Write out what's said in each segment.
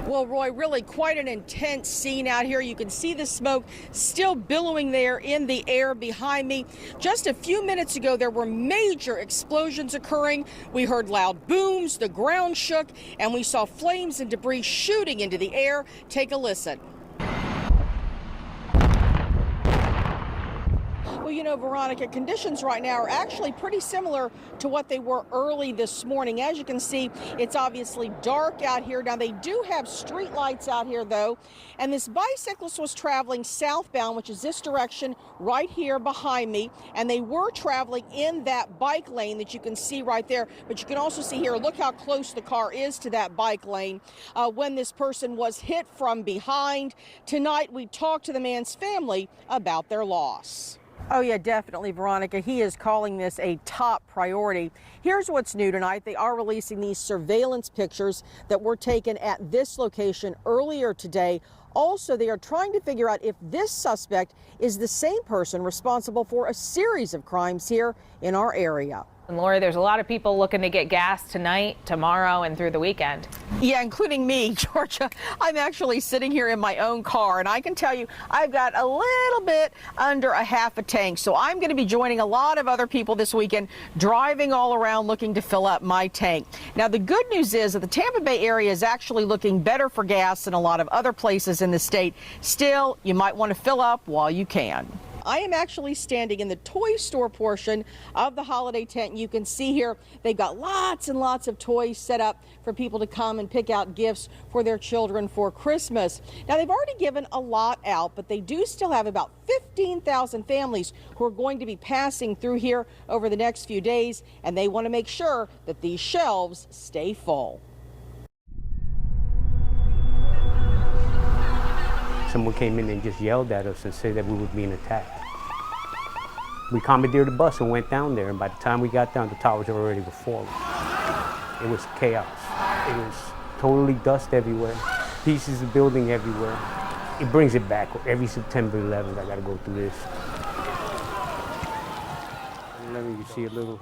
Well, Roy, really quite an intense scene out here. You can see the smoke still billowing there in the air behind me. Just a few minutes ago, there were major explosions occurring. We heard loud booms, the ground shook, and we saw flames and debris shooting into the air. Take a listen. Well, you know, Veronica, conditions right now are actually pretty similar to what they were early this morning. As you can see, it's obviously dark out here. Now, they do have street lights out here, though, and this bicyclist was traveling southbound, which is this direction right here behind me, and they were traveling in that bike lane that you can see right there. But you can also see here, look how close the car is to that bike lane when this person was hit from behind. Tonight, we talked to the man's family about their loss. Oh, yeah, definitely, Veronica. He is calling this a top priority. Here's what's new tonight. They are releasing these surveillance pictures that were taken at this location earlier today. Also, they are trying to figure out if this suspect is the same person responsible for a series of crimes here in our area. And Laurie, there's a lot of people looking to get gas tonight, tomorrow, and through the weekend. Yeah, including me, Georgia. I'm actually sitting here in my own car, and I can tell you I've got a little bit under a half a tank. So I'm going to be joining a lot of other people this weekend, driving all around looking to fill up my tank. Now, the good news is that the Tampa Bay area is actually looking better for gas than a lot of other places in the state. Still, you might want to fill up while you can. I am actually standing in the toy store portion of the holiday tent. You can see here they've got lots and lots of toys set up for people to come and pick out gifts for their children for Christmas. Now, they've already given a lot out, but they do still have about 15,000 families who are going to be passing through here over the next few days, and they want to make sure that these shelves stay full. Someone came in and just yelled at us and said that we were being attacked. We commandeered the bus and went down there, and by the time we got down, the towers already were falling. It was chaos. It was totally dust everywhere, pieces of building everywhere. It brings it back. Every September 11th, I gotta go through this. You see a little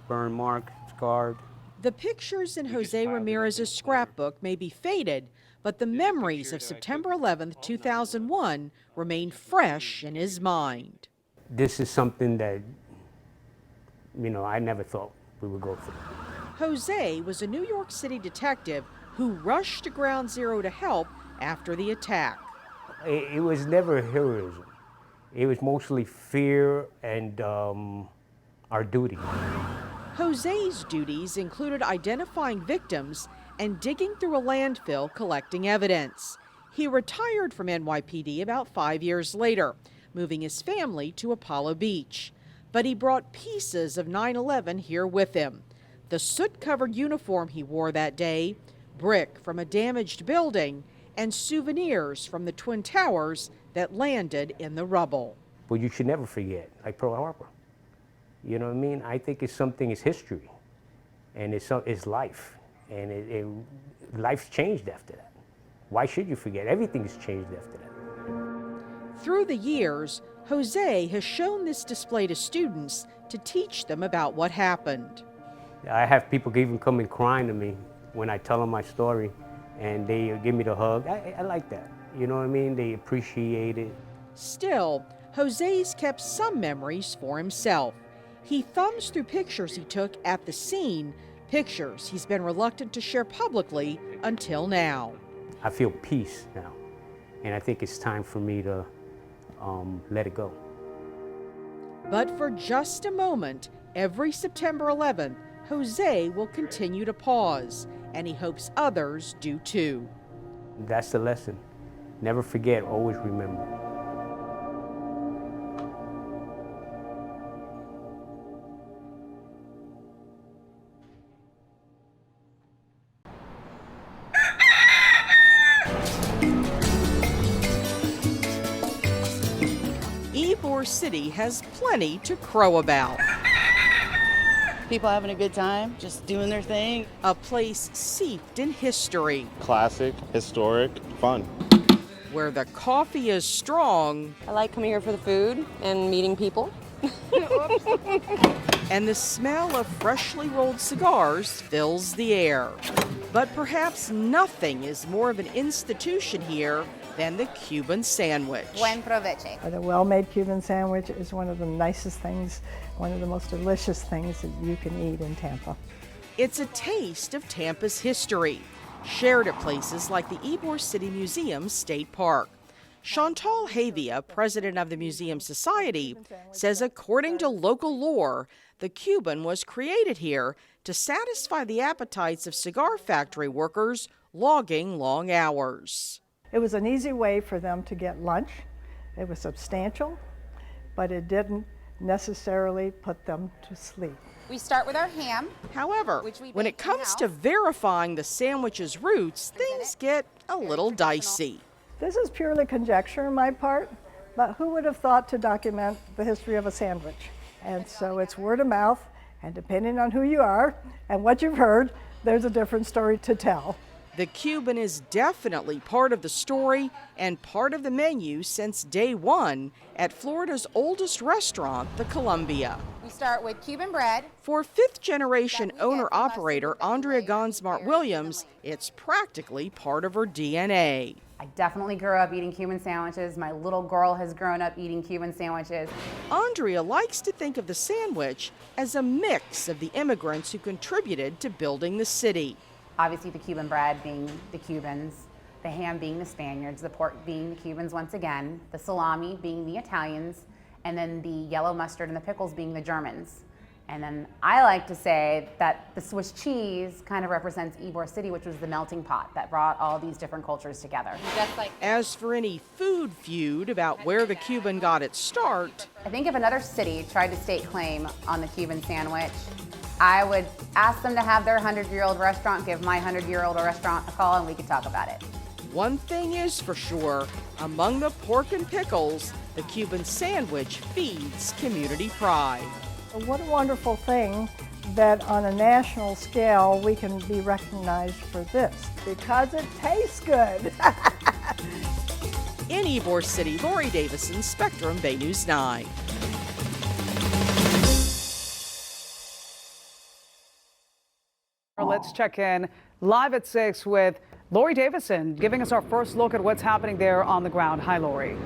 burn mark, scarred. The pictures in Jose Ramirez's scrapbook may be faded, but the memories of September 11th, 2001 remain fresh in his mind. This is something that, you know, I never thought we would go through. Jose was a New York City detective who rushed to Ground Zero to help after the attack. It was never heroism. It was mostly fear and our duty. Jose's duties included identifying victims and digging through a landfill collecting evidence. He retired from NYPD about 5 years later, moving his family to Apollo Beach. But he brought pieces of 9/11 here with him. The soot-covered uniform he wore that day, brick from a damaged building, and souvenirs from the Twin Towers that landed in the rubble. But you should never forget, like Pearl Harbor. You know what I mean? I think it's something, it's history, and it's life. And life's changed after that. Why should you forget? Everything has changed after that. Through the years, Jose has shown this display to students to teach them about what happened. I have people even coming crying to me when I tell them my story, and they give me the hug. I like that. You know what I mean? They appreciate it. Still, Jose's kept some memories for himself. He thumbs through pictures he took at the scene, pictures he's been reluctant to share publicly until now. I feel peace now, and I think it's time for me to let it go. But for just a moment, every September 11th, Jose will continue to pause, and he hopes others do too. That's the lesson. Never forget, always remember. Ybor City has plenty to crow about. People having a good time, just doing their thing. A place steeped in history. Classic, historic, fun. Where the coffee is strong. I like coming here for the food and meeting people. and the smell of freshly rolled cigars fills the air. But perhaps nothing is more of an institution here than the Cuban sandwich. Buen provecho. The well-made Cuban sandwich is one of the nicest things, one of the most delicious things that you can eat in Tampa. It's a taste of Tampa's history, shared at places like the Ybor City Museum State Park. Chantal Havia, president of the Museum Society, says according to local lore, the Cuban was created here to satisfy the appetites of cigar factory workers logging long hours. It was an easy way for them to get lunch. It was substantial, but it didn't necessarily put them to sleep. We start with our ham. However, when it comes to verifying the sandwich's roots, things get a little dicey. This is purely conjecture on my part, but who would have thought to document the history of a sandwich? And so it's word of mouth, and depending on who you are and what you've heard, there's a different story to tell. The Cuban is definitely part of the story and part of the menu since day one at Florida's oldest restaurant, the Columbia. We start with Cuban bread. For fifth-generation owner-operator Andrea Gonsmart-Williams, it's practically part of her DNA. I definitely grew up eating Cuban sandwiches. My little girl has grown up eating Cuban sandwiches. Andrea likes to think of the sandwich as a mix of the immigrants who contributed to building the city. Obviously the Cuban bread being the Cubans, the ham being the Spaniards, the pork being the Cubans once again, the salami being the Italians, and then the yellow mustard and the pickles being the Germans. And then I like to say that the Swiss cheese kind of represents Ybor City, which was the melting pot that brought all these different cultures together. As for any food feud about where the Cuban got its start, I think if another city tried to stake claim on the Cuban sandwich, I would ask them to have their 100-year-old restaurant give my 100-year-old restaurant a call and we could talk about it. one thing is for sure, among the pork and pickles, the Cuban sandwich feeds community pride. What a wonderful thing that on a national scale we can be recognized for this, because it tastes good. In Ybor City, Laurie Davison, Spectrum Bay News 9. Let's check in live at 6 with Laurie Davison, giving us our first look at what's happening there on the ground. Hi, Laurie.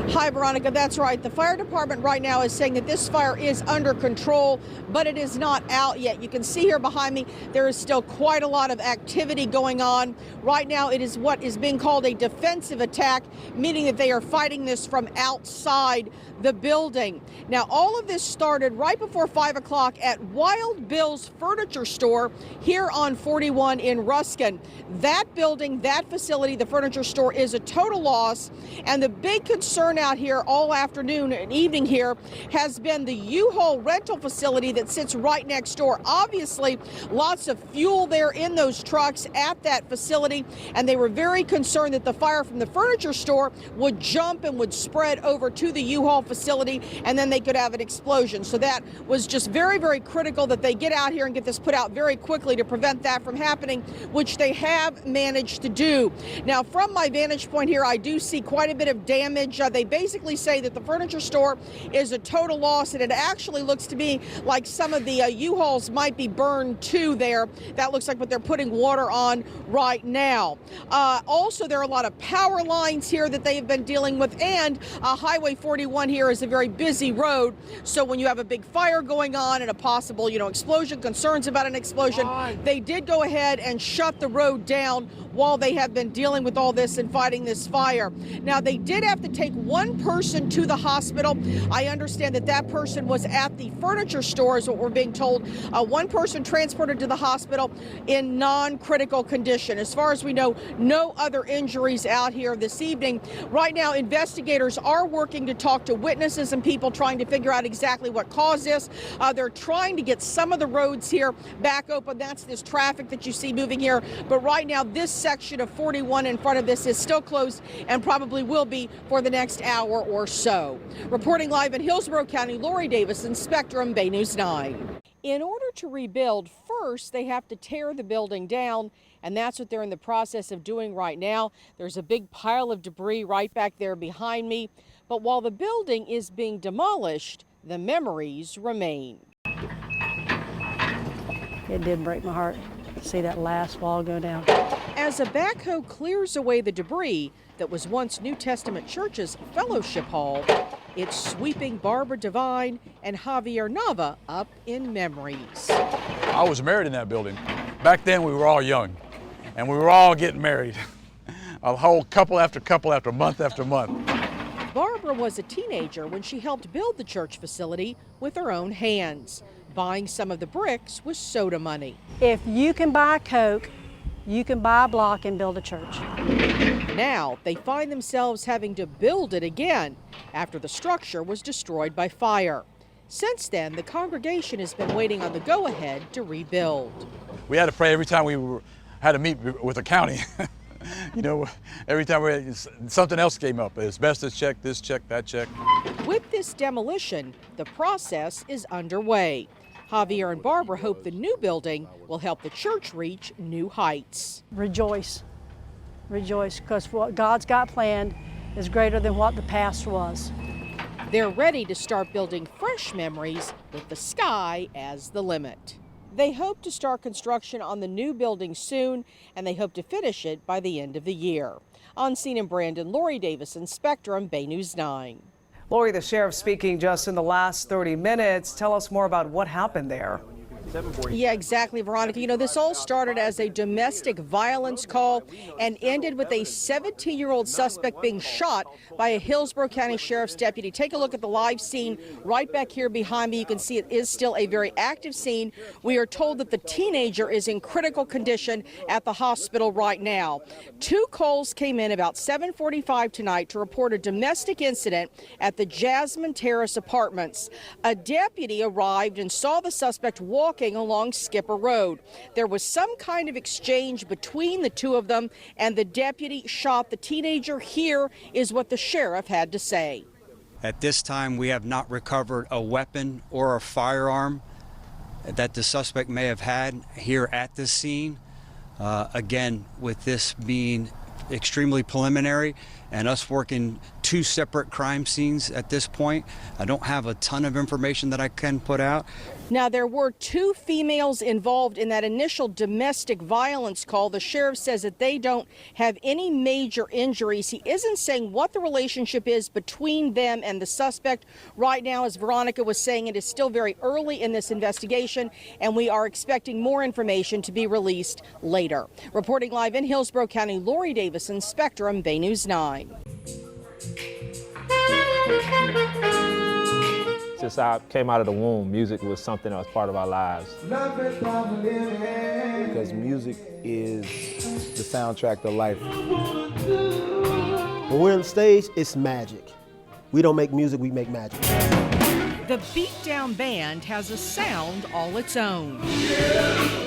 Hi, Veronica. That's right. The fire department right now is saying that this fire is under control, but it is not out yet. You can see here behind me, there is still quite a lot of activity going on. Right now, it is what is being called a defensive attack, meaning that they are fighting this from outside the building. Now, all of this started right before 5 o'clock at Wild Bill's Furniture Store here on 41 in Ruskin. That building, that facility, the furniture store, is a total loss, and the big concern out here all afternoon and evening here has been the U-Haul rental facility that sits right next door. Obviously, lots of fuel there in those trucks at that facility, and they were very concerned that the fire from the furniture store would jump and would spread over to the U-Haul facility, and then they could have an explosion. So that was just very, very critical that they get out here and get this put out very quickly to prevent that from happening, which they have managed to do. Now, from my vantage point here, I do see quite a bit of damage. They basically say that the furniture store is a total loss, and it actually looks to me like some of the U-Hauls might be burned too there. That looks like what they're putting water on right now. Also, there are a lot of power lines here that they have been dealing with, and Highway 41 here is a very busy road. So when you have a big fire going on and a possible, explosion, concerns about an explosion, they did go ahead and shut the road down while they have been dealing with all this and fighting this fire. Now, they did have to take one person to the hospital. I understand that that person was at the furniture store, is what we're being told. One person transported to the hospital in non-critical condition. As far as we know, no other injuries out here this evening. Right now, investigators are working to talk to witnesses and people trying to figure out exactly what caused this. They're trying to get some of the roads here back open. That's this traffic that you see moving here. But right now, this section of 41 in front of this is still closed and probably will be for the next hour or so. Reporting live in Hillsborough County, Laurie Davison, Spectrum Bay News 9. In order to rebuild, first they have to tear the building down, and that's what they're in the process of doing right now. There's a big pile of debris right back there behind me. But while the building is being demolished, the memories remain. it did break my heart to see that last wall go down. As a backhoe clears away the debris that was once New Testament Church's fellowship hall, it's sweeping Barbara Devine and Javier Nava up in memories. I was married in that building. Back then we were all young and we were all getting married. A whole couple after month after month. Barbara was a teenager when she helped build the church facility with her own hands. Buying some of the bricks was soda money. If you can buy Coke, you can buy a block and build a church. Now they find themselves having to build it again after the structure was destroyed by fire. Since then, the congregation has been waiting on the go-ahead to rebuild. We had to pray every time had to meet with the county. You know, every time something else came up, asbestos check, this check, that check. With this demolition, the process is underway. Javier and Barbara hope the new building will help the church reach new heights. Rejoice, rejoice, because what God's got planned is greater than what the past was. They're ready to start building fresh memories with the sky as the limit. They hope to start construction on the new building soon, and they hope to finish it by the end of the year. On scene in Brandon, Laurie Davison, Spectrum, Bay News 9. Laurie, the sheriff speaking just in the last 30 minutes. Tell us more about what happened there. Yeah, exactly, Veronica. You know, this all started as a domestic violence call and ended with a 17-year-old suspect being shot by a Hillsborough County Sheriff's deputy. Take a look at the live scene right back here behind me. You can see it is still a very active scene. We are told that the teenager is in critical condition at the hospital right now. 2 calls came in about 7:45 tonight to report a domestic incident at the Jasmine Terrace Apartments. A deputy arrived and saw the suspect walking along Skipper Road. There was some kind of exchange between the two of them, and the deputy shot the teenager. Here is what the sheriff had to say. At this time, we have not recovered a weapon or a firearm that the suspect may have had here at this scene. Again, with this being extremely preliminary and us working 2 separate crime scenes at this point, I don't have a ton of information that I can put out. Now, there were 2 females involved in that initial domestic violence call. The sheriff says that they don't have any major injuries. He isn't saying what the relationship is between them and the suspect. Right now, as Veronica was saying, it is still very early in this investigation, and we are expecting more information to be released later. Reporting live in Hillsborough County, Laurie Davison, Spectrum, Bay News 9. Since I came out of the womb, music was something that was part of our lives. Because music is the soundtrack to life. When we're on stage, it's magic. We don't make music, we make magic. The Beatdown Band has a sound all its own,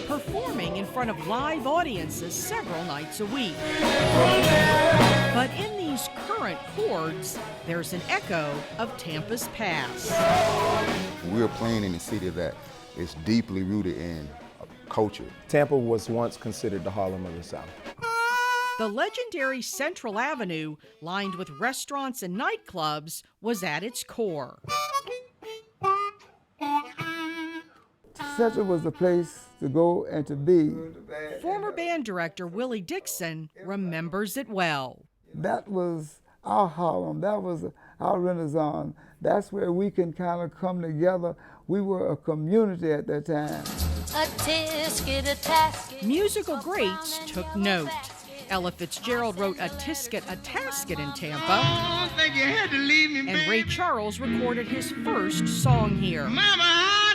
performing in front of live audiences several nights a week. But in these current chords, there's an echo of Tampa's past. We're playing in a city that is deeply rooted in culture. Tampa was once considered the Harlem of the South. The legendary Central Avenue, lined with restaurants and nightclubs, was at its core. Central was the place to go and to be. Former band director Willie Dixon remembers it well. That was our Harlem. That was our Renaissance. That's where we can kind of come together. We were a community at that time. Musical greats took note. Ella Fitzgerald wrote a Tisket, a Tasket in Tampa. And Ray Charles recorded his first song here. Mama, I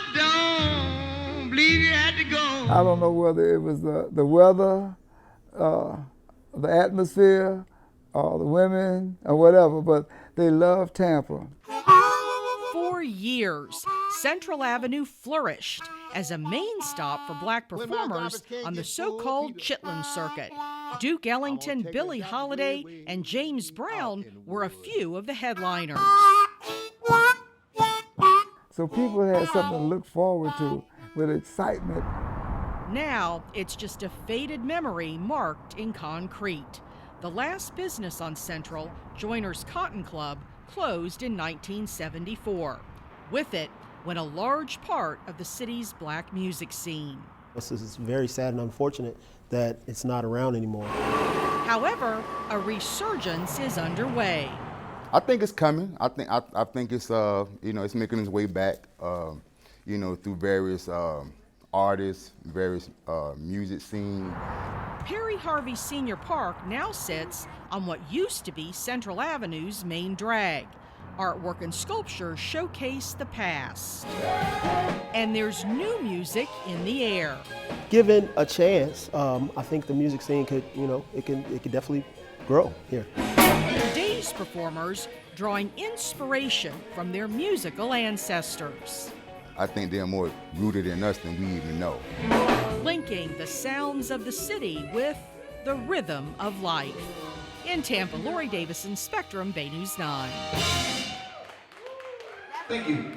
don't believe you had to go. I don't know whether it was the weather, the atmosphere, or the women, or whatever, but they loved Tampa. For years, Central Avenue flourished as a main stop for black performers on the so-called Chitlin Circuit. Duke Ellington, Billie Holiday, and James Brown were a few of the headliners. So people had something to look forward to with excitement. Now, it's just a faded memory marked in concrete. The last business on Central, Joiner's Cotton Club, closed in 1974. With it went a large part of the city's black music scene. This is very sad and unfortunate that it's not around anymore. However, a resurgence is underway. I think it's coming. I think it's it's making its way back. Through various artists, various music scenes. Perry Harvey Senior Park now sits on what used to be Central Avenue's main drag. Artwork and sculpture showcase the past. And there's new music in the air. Given a chance, I think the music scene could, it could definitely grow here. Today's performers drawing inspiration from their musical ancestors. I think they're more rooted in us than we even know. Linking the sounds of the city with the rhythm of life. In Tampa, Laurie Davison, Spectrum, Bay News 9. Thank you.